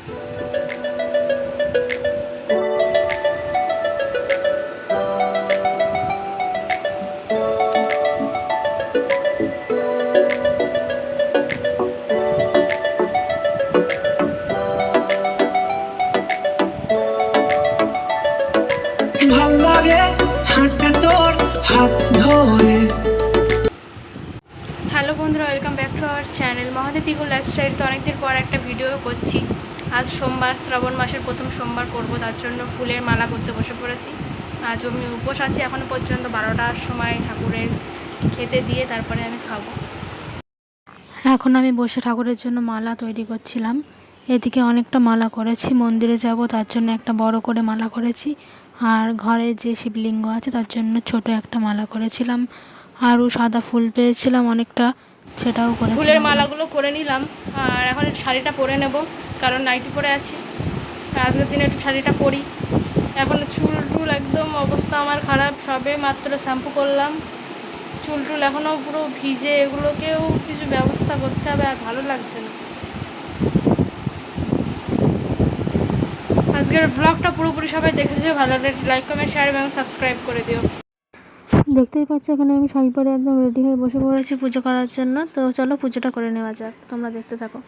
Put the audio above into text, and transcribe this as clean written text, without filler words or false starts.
ভাল লাগে হাঁটতে তোর হাত ধরে। হ্যালো বন্ধুরা, welcome back to our channel Mahadev পিকুল lifestyle. তো অনেকদিন পর একটা ভিডিও করছি। আজ সোমবার, শ্রাবণ মাসের প্রথম সোমবার করব, তার জন্য ফুলের মালা করতে বসে পড়েছি। আজ আমি উপোস আছি এখনও পর্যন্ত। 12টার সময় ঠাকুরের খেতে দিয়ে তারপরে আমি খাবো। এখন আমি বসে ঠাকুরের জন্য মালা তৈরি করছিলাম। এদিকে অনেকটা মালা করেছি, মন্দিরে যাব তার জন্য একটা বড় করে মালা করেছি, আর ঘরে যে শিবলিঙ্গ আছে তার জন্য ছোট একটা মালা করেছিলাম। আরও সাদা ফুল পেয়েছিলাম অনেকটা, সেটাও করেছিলাম। ফুলের মালাগুলো করে নিলাম, আর এখন শাড়িটা পরে নেব, কারণ নাইটি পরে আছি। আজকের দিনে একটু শাড়িটা পরি। এখন চুল টুল একদম অবস্থা আমার খারাপ, সবে মাত্র শ্যাম্পু করলাম। চুল টুল এখনও পুরো ভিজে, এগুলোকেও কিছু ব্যবস্থা করতে হবে, আর ভালো লাগছে না। আজকের ব্লগটা পুরোপুরি সবাই দেখেছে, ভালো লাগলে লাইক কমেন্ট শেয়ার এবং সাবস্ক্রাইব করে দিও। দেখতেই পাচ্ছ এখানে আমি শাড়ি পরে একদম রেডি হয়ে বসে পড়েছি পুজো করার জন্য। তো চলো পুজোটা করে নেওয়া যাক, তোমরা দেখতে থাকো।